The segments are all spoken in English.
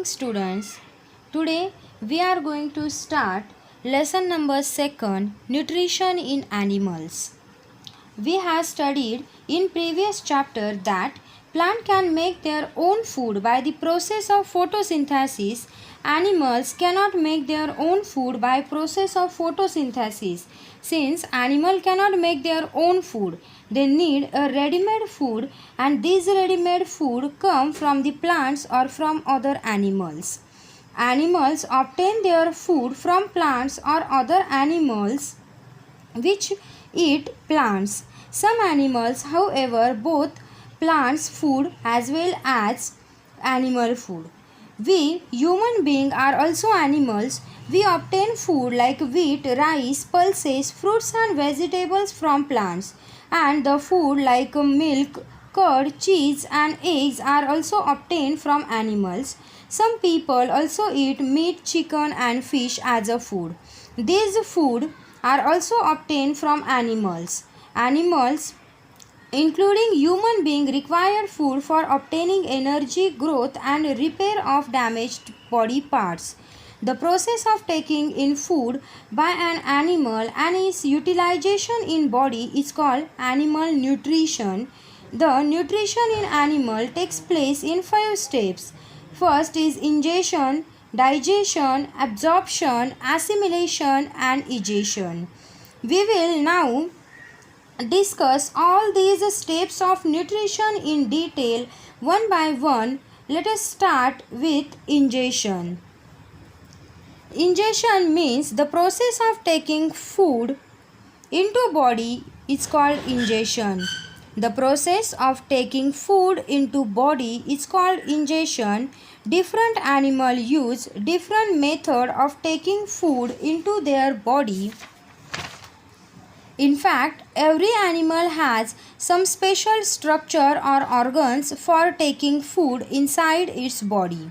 morning, students. Today we are going to start lesson number 2, Nutrition in Animals. We have studied in previous chapter that plant can make their own food by the process of photosynthesis. Animals cannot make their own food by process of photosynthesis. Since animal cannot make their own food, they need a ready-made food, and these ready-made food come from the plants or from other animals. Animals obtain their food from plants or other animals which eat plants. Some animals, however, both plants food as well as animal food. We human beings are also animals. We obtain food like wheat, rice, pulses, fruits and vegetables from plants, and the food like milk, curd, cheese and eggs are also obtained from animals. Some people also eat meat, chicken and fish as a food. These food are also obtained from animals. Animals, including human beings, require food for obtaining energy, growth and repair of damaged body parts. The process of taking in food by an animal and its utilization in body is called animal nutrition. The nutrition in animal takes place in 5 steps. First is ingestion, digestion, absorption, assimilation and egestion. We will now discuss all these steps of nutrition in detail one by one. Let us start with ingestion. Ingestion means the process of taking food into body is called ingestion. The process of taking food into body is called ingestion. Different animals use different method of taking food into their body. In fact, every animal has some special structure or organs for taking food inside its body.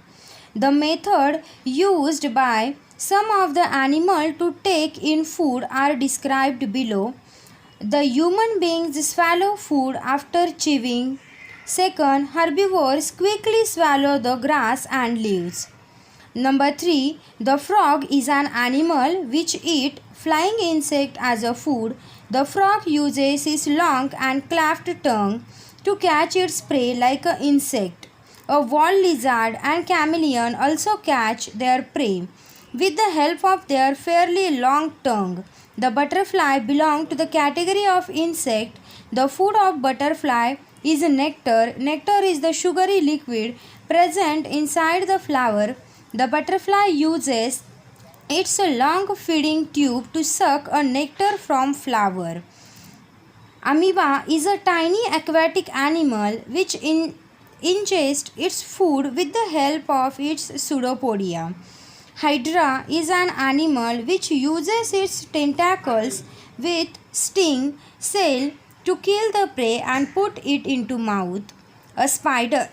The method used by some of the animals to take in food are described below. The human beings swallow food after chewing. Second, herbivores quickly swallow the grass and leaves. Number 3, the frog is an animal which eats flying insect as a food. The frog uses its long and cleft tongue to catch its prey like an insect. A wall lizard and chameleon also catch their prey with the help of their fairly long tongue. The butterfly belongs to the category of insect. The food of butterfly is nectar. Nectar is the sugary liquid present inside the flower. The butterfly uses its long feeding tube to suck a nectar from flower. Amoeba is a tiny aquatic animal which ingests its food with the help of its pseudopodia. Hydra is an animal which uses its tentacles with sting cell to kill the prey and put it into mouth. A spider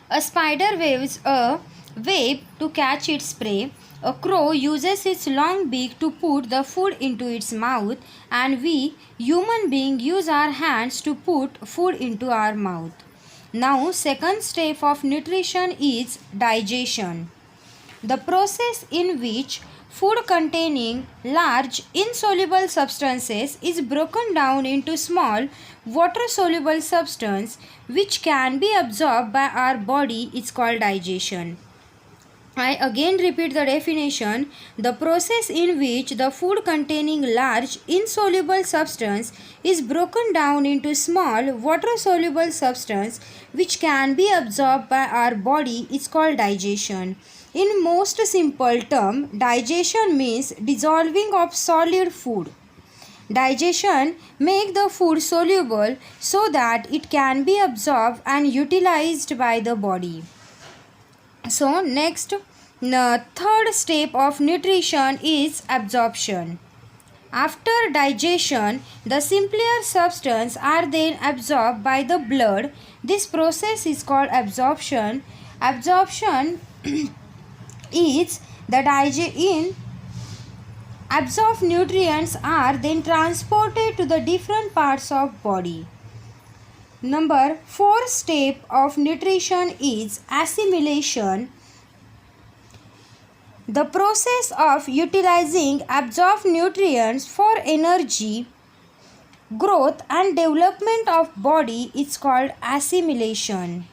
A spider weaves a web to catch its prey. A crow uses its long beak to put the food into its mouth, and we human beings use our hands to put food into our mouth. Now, second step of nutrition is digestion. The process in which food containing large insoluble substances is broken down into small water-soluble substance which can be absorbed by our body is called digestion. I again repeat the definition. The process in which the food containing large insoluble substance is broken down into small water-soluble substance which can be absorbed by our body is called digestion. In most simple term, digestion means dissolving of solid food. Digestion makes the food soluble so that it can be absorbed and utilized by the body. So next, the third step of nutrition is absorption. After digestion, the simpler substances are then absorbed by the blood. This process is called absorption. Absorption is the absorbed nutrients are then transported to the different parts of body. Number 4 step of nutrition is assimilation. The process of utilizing absorbed nutrients for energy, growth and development of body is called assimilation.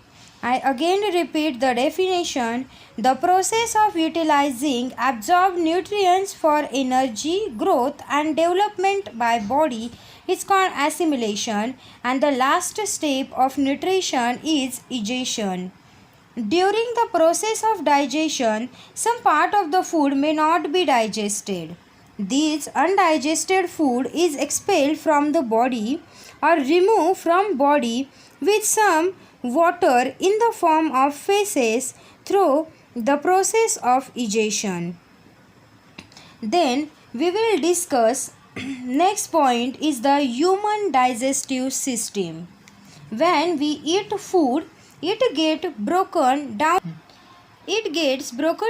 I again repeat the definition. The process of utilizing absorbed nutrients for energy, growth and development by body is called assimilation, and the last step of nutrition is digestion. During the process of digestion, some part of the food may not be digested. This undigested food is expelled from the body or removed from body with some water in the form of feces through the process of digestion. Then we will discuss next point is the human digestive system. When we eat food, it gets broken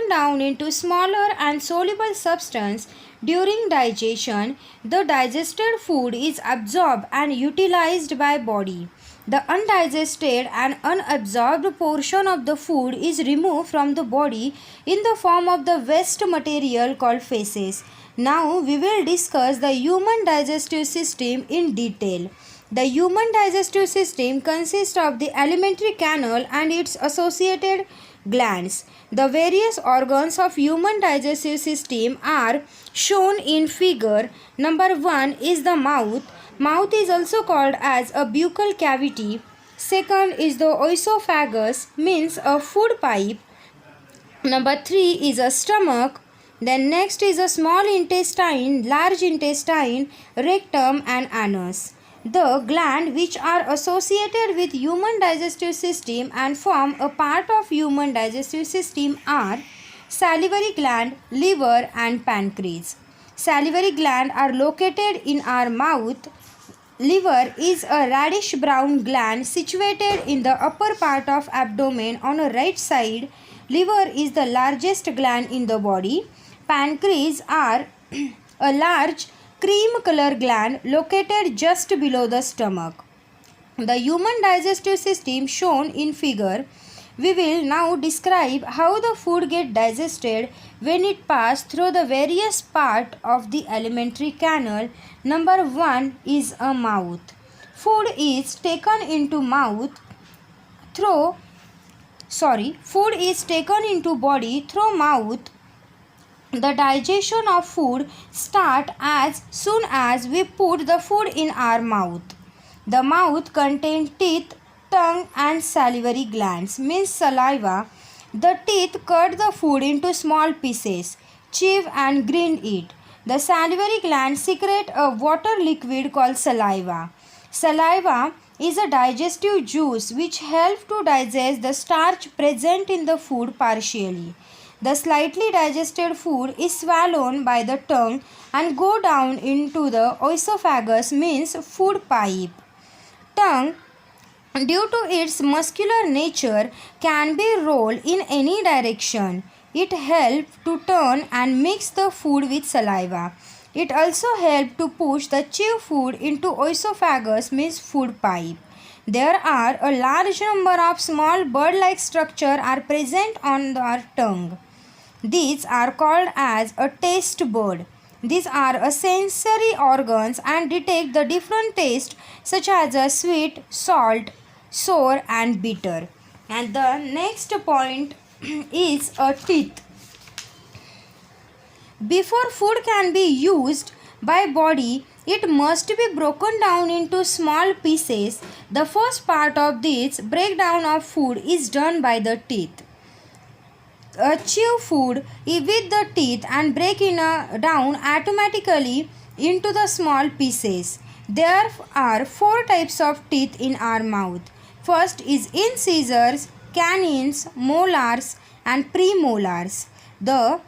down into smaller and soluble substance. During digestion, the digested food is absorbed and utilized by body. The undigested and unabsorbed portion of the food is removed from the body in the form of the waste material called feces. Now we will discuss the human digestive system in detail. The human digestive system consists of the alimentary canal and its associated glands. The various organs of human digestive system are shown in figure. Number 1 is the mouth. Mouth is also called as a buccal cavity. Second is the oesophagus, means a food pipe. Number 3 is a stomach. Then next is a small intestine, large intestine, rectum and anus. The glands which are associated with human digestive system and form a part of human digestive system are salivary gland, liver and pancreas. Salivary gland are located in our mouth. Liver is a reddish brown gland situated in the upper part of abdomen on the right side. Liver is the largest gland in the body. Pancreas are a large cream color gland located just below the stomach. The human digestive system shown in figure. We will now describe how the food gets digested when it passes through the various parts of the alimentary canal. Number 1 is a mouth. Food is taken into body through mouth. The digestion of food starts as soon as we put the food in our mouth. The mouth contains teeth, tongue and salivary glands, means saliva. The teeth cut the food into small pieces, chew and grind it. The salivary glands secrete a water liquid called saliva. Saliva is a digestive juice which helps to digest the starch present in the food partially. The slightly digested food is swallowed by the tongue and go down into the oesophagus, means food pipe. Tongue, due to its muscular nature, can be rolled in any direction. It helps to turn and mix the food with saliva. It also helps to push the chewed food into oesophagus, means food pipe. There are a large number of small bird-like structures are present on our tongue. These are called as a taste bud. These are a sensory organs and detect the different tastes such as a sweet, salt, sour and bitter. And the next point is a teeth. Before food can be used by body, it must be broken down into small pieces. The first part of this breakdown of food is done by the teeth. Chew food with the teeth and break it down automatically into the small pieces. There are 4 types of teeth in our mouth. First is incisors, canines, molars and premolars. The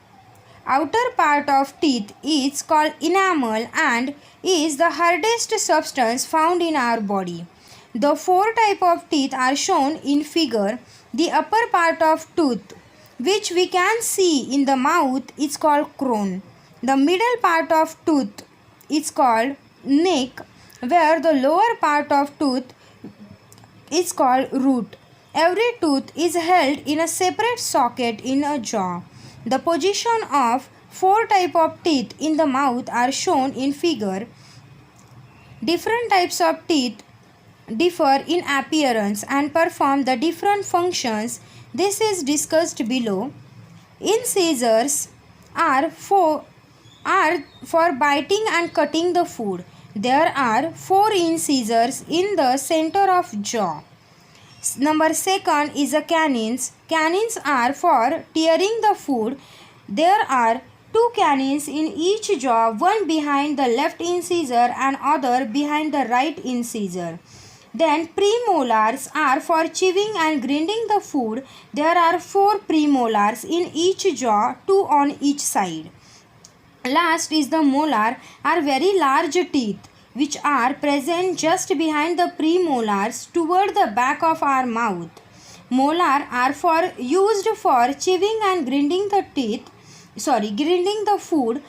outer part of teeth is called enamel and is the hardest substance found in our body. The 4 types of teeth are shown in figure. The upper part of tooth, which we can see in the mouth, is called crown. The middle part of tooth is called neck, where the lower part of tooth is called root. Every tooth is held in a separate socket in a jaw. The position of 4 types of teeth in the mouth are shown in figure. Different types of teeth differ in appearance and perform the different functions. This is discussed below. Incisors are for biting and cutting the food. There are 4 incisors in the center of jaw. Number second is the canines. Canines are for tearing the food. There are 2 canines in each jaw, one behind the left incisor and other behind the right incisor. Then premolars are for chewing and grinding the food. There are 4 premolars in each jaw, 2 on each side. Last is the molar, are very large teeth which are present just behind the premolars toward the back of our mouth. Molar are used for chewing and grinding the food.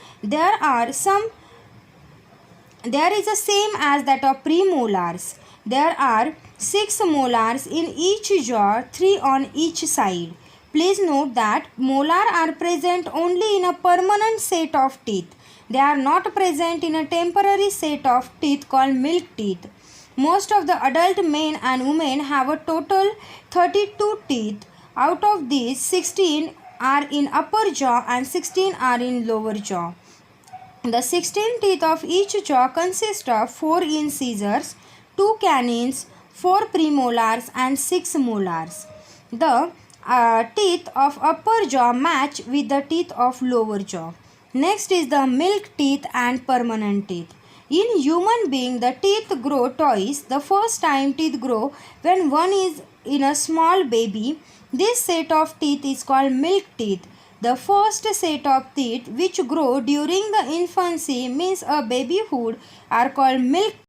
There is the same as that of premolars. There are 6 molars in each jaw, 3 on each side. Please note that molar are present only in a permanent set of teeth. They are not present in a temporary set of teeth called milk teeth. Most of the adult men and women have a total 32 teeth. Out of these, 16 are in upper jaw and 16 are in lower jaw. The 16 teeth of each jaw consist of 4 incisors, 2 canines, 4 premolars and 6 molars. The teeth of upper jaw match with the teeth of lower jaw. Next is the milk teeth and permanent teeth. In human being, the teeth grow twice. The first time teeth grow when one is in a small baby. This set of teeth is called milk teeth. The first set of teeth which grow during the infancy, means a babyhood, are called milk